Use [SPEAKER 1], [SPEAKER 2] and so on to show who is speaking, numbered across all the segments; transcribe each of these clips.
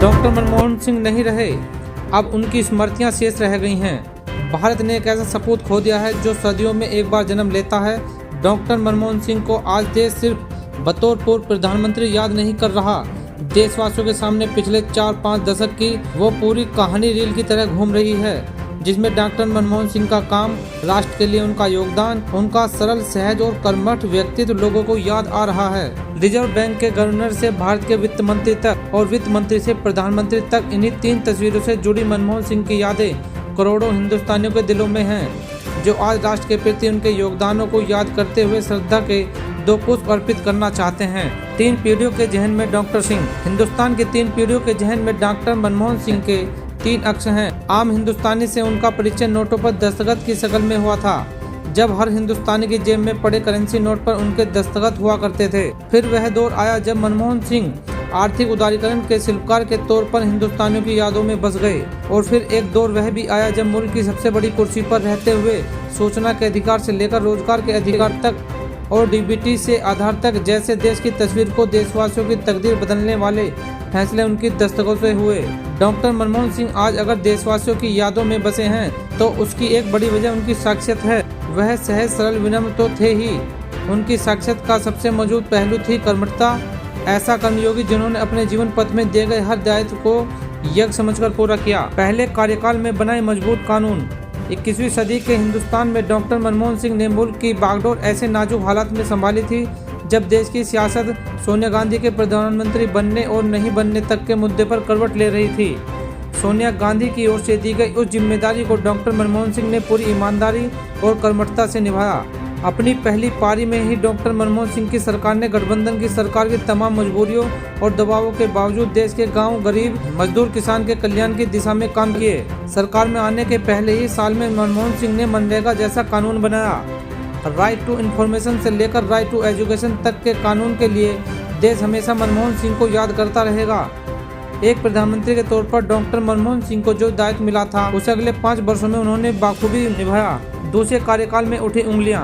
[SPEAKER 1] Doctor Manmohan Singh नहीं रहे, अब उनकी स्मृतियां शेष रह गई हैं। भारत ने एक ऐसा सपूत खो दिया है जो सदियों में एक बार जन्म लेता है। डॉक्टर मनमोहन सिंह को आज देश सिर्फ बतौर पूर्व प्रधानमंत्री याद नहीं कर रहा, देशवासियों के सामने पिछले 4-5 दशक की वो पूरी कहानी रील की तरह घूम रही है, जिसमें डॉक्टर मनमोहन सिंह का काम, राष्ट्र के लिए उनका योगदान, उनका सरल, सहज और कर्मठ व्यक्तित्व लोगों को याद आ रहा है। रिजर्व बैंक के गवर्नर से भारत के वित्त मंत्री तक और वित्त मंत्री से प्रधानमंत्री तक, इन्हीं 3 तस्वीरों से जुड़ी मनमोहन सिंह की यादें करोड़ों हिंदुस्तानियों के दिलों में हैं, जो आज राष्ट्र के प्रति उनके योगदानों को याद करते हुए श्रद्धा के 2 पुष्प अर्पित करना चाहते हैं। 3 पीढ़ियों के जहन में डॉक्टर सिंह। हिंदुस्तान की 3 पीढ़ियों के जहन में डॉक्टर मनमोहन सिंह के 3 अक्ष हैं। आम हिंदुस्तानी से उनका परिचय नोटों पर दस्तखत की शक्ल में हुआ था, जब हर हिंदुस्तानी की जेब में पड़े करेंसी नोट पर उनके दस्तखत हुआ करते थे। फिर वह दौर आया जब मनमोहन सिंह आर्थिक उदारीकरण के शिल्पकार के तौर पर हिंदुस्तानियों की यादों में बस गए। और फिर एक दौर वह भी आया जब मुल्क की सबसे बड़ी कुर्सी पर रहते हुए सूचना के अधिकार से लेकर रोजगार के अधिकार तक और डीबीटी से आधार तक जैसे देश की तस्वीर को, देशवासियों की तकदीर बदलने वाले फैसले उनकी दस्तकों से हुए। डॉक्टर मनमोहन सिंह आज अगर देशवासियों की यादों में बसे हैं तो उसकी एक बड़ी वजह उनकी शख्सियत है। वह सहज, सरल, विनम्र तो थे ही, उनकी शख्सियत का सबसे मौजूद पहलू थी कर्मठता। ऐसा कर्मयोगी जिन्होंने अपने जीवन पथ में दिए गए हर दायित्व को यज्ञ समझकर पूरा किया। पहले कार्यकाल में बनाए मजबूत कानून। 21वीं सदी के हिंदुस्तान में डॉक्टर मनमोहन सिंह ने मुल्क की बागडोर ऐसे नाजुक हालात में संभाली थी जब देश की सियासत सोनिया गांधी के प्रधानमंत्री बनने और नहीं बनने तक के मुद्दे पर करवट ले रही थी। सोनिया गांधी की ओर से दी गई उस जिम्मेदारी को डॉक्टर मनमोहन सिंह ने पूरी ईमानदारी और कर्मठता से निभाया। अपनी पहली पारी में ही डॉक्टर मनमोहन सिंह की सरकार ने गठबंधन की सरकार की तमाम मजबूरियों और दबावों के बावजूद देश के गांव, गरीब, मजदूर, किसान के कल्याण की दिशा में काम किए। सरकार में आने के पहले ही साल में मनमोहन सिंह ने मनरेगा जैसा कानून बनाया। राइट टू इन्फॉर्मेशन से लेकर राइट टू एजुकेशन तक के कानून के लिए देश हमेशा मनमोहन सिंह को याद करता रहेगा। एक प्रधानमंत्री के तौर पर डॉक्टर मनमोहन सिंह को जो दायित्व मिला था उसे अगले 5 वर्षों में उन्होंने बाखूबी निभाया। दूसरे कार्यकाल में उठी उंगलियां।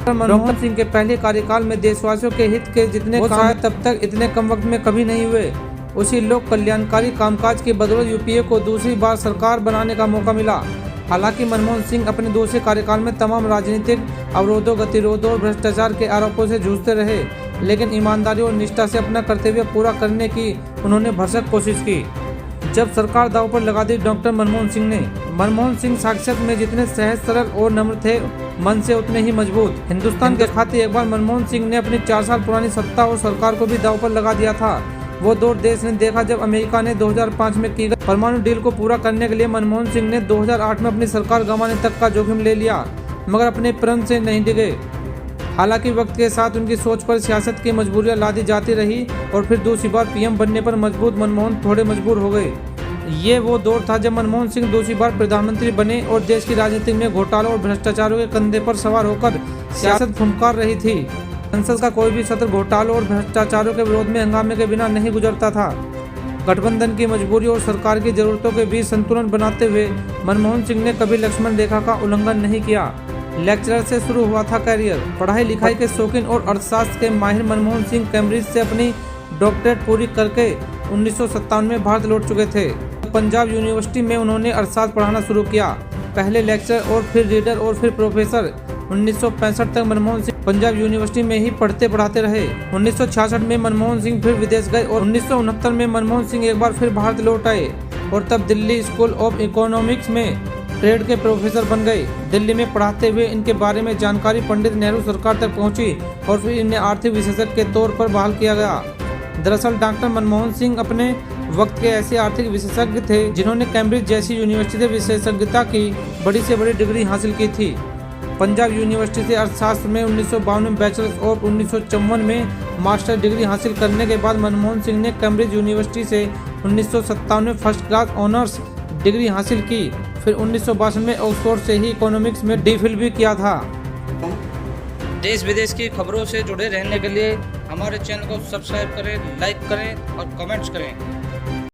[SPEAKER 1] मनमोहन सिंह के पहले कार्यकाल में देशवासियों के हित के जितने काम तब तक इतने कम वक्त में कभी नहीं हुए। उसी लोक कल्याणकारी कामकाज की बदौलत यूपीए को दूसरी बार सरकार बनाने का मौका मिला। हालांकि मनमोहन सिंह अपने दूसरे कार्यकाल में तमाम राजनीतिक अवरोधों, गतिरोधों और भ्रष्टाचार के आरोपों से जूझते रहे, लेकिन ईमानदारी और निष्ठा से अपना कर्तव्य पूरा करने की उन्होंने भरसक कोशिश की। जब सरकार दांव पर लगा दी डॉक्टर मनमोहन सिंह ने। मनमोहन सिंह साक्षात में जितने सहज, सरल और नम्र थे, मन से उतने ही मजबूत। हिंदुस्तान के खातिर एक बार मनमोहन सिंह ने अपनी 4 साल पुरानी सत्ता और सरकार को भी दांव पर लगा दिया था। वो दौर देश ने देखा जब अमेरिका ने 2005 में की गई परमाणु डील को पूरा करने के लिए मनमोहन सिंह ने 2008 में अपनी सरकार गंवाने तक का जोखिम ले लिया, मगर अपने प्रण से नहीं डिगे। हालांकि वक्त के साथ उनकी सोच पर सियासत की मजबूरियां लादी जाती रही और फिर दूसरी बार पीएम बनने पर मजबूत मनमोहन थोड़े मजबूर हो गए। ये वो दौर था जब मनमोहन सिंह दूसरी बार प्रधानमंत्री बने और देश की राजनीति में घोटालों और भ्रष्टाचारों के कंधे पर सवार होकर सियासत फुंकार रही थी। संसद का कोई भी सत्र घोटालों और भ्रष्टाचारों के विरोध में हंगामे के बिना नहीं गुजरता था। गठबंधन की मजबूरी और सरकार की जरूरतों के बीच संतुलन बनाते हुए मनमोहन सिंह ने कभी लक्ष्मण रेखा का उल्लंघन नहीं किया। लेक्चरर से शुरू हुआ था करियर। पढ़ाई लिखाई के शौकीन और अर्थशास्त्र के माहिर मनमोहन सिंह कैम्ब्रिज से अपनी डॉक्टरेट पूरी करके 1957 में भारत लौट चुके थे। पंजाब यूनिवर्सिटी में उन्होंने अर्थशास्त्र पढ़ाना शुरू किया, पहले लेक्चरर और फिर रीडर और फिर प्रोफेसर। 1965 तक मनमोहन सिंह पंजाब यूनिवर्सिटी में ही पढ़ते पढ़ाते रहे। 1966 में मनमोहन सिंह फिर विदेश गए और 1969 में मनमोहन सिंह एक बार फिर भारत लौट आए और तब दिल्ली स्कूल ऑफ इकोनॉमिक्स में ट्रेड के प्रोफेसर बन गए। दिल्ली में पढ़ाते हुए इनके बारे में जानकारी पंडित नेहरू सरकार तक पहुंची और फिर इन्हें आर्थिक विशेषज्ञ के तौर पर बहाल किया गया। दरअसल डॉक्टर मनमोहन सिंह अपने वक्त के ऐसे आर्थिक विशेषज्ञ थे जिन्होंने कैम्ब्रिज जैसी यूनिवर्सिटी से विशेषज्ञता की बड़ी से बड़ी डिग्री हासिल की थी। पंजाब यूनिवर्सिटी से अर्थशास्त्र में 1952 में बैचलर्स और 1954 में मास्टर डिग्री हासिल करने के बाद मनमोहन सिंह ने कैम्ब्रिज यूनिवर्सिटी से 1957 में फर्स्ट क्लास ऑनर्स डिग्री हासिल की। फिर 1962 में ऑक्सफोर्ड से ही इकोनॉमिक्स में डी.फिल भी किया था। देश विदेश की खबरों से जुड़े रहने के लिए हमारे चैनल को सब्सक्राइब करें, लाइक करें और कमेंट्स करें।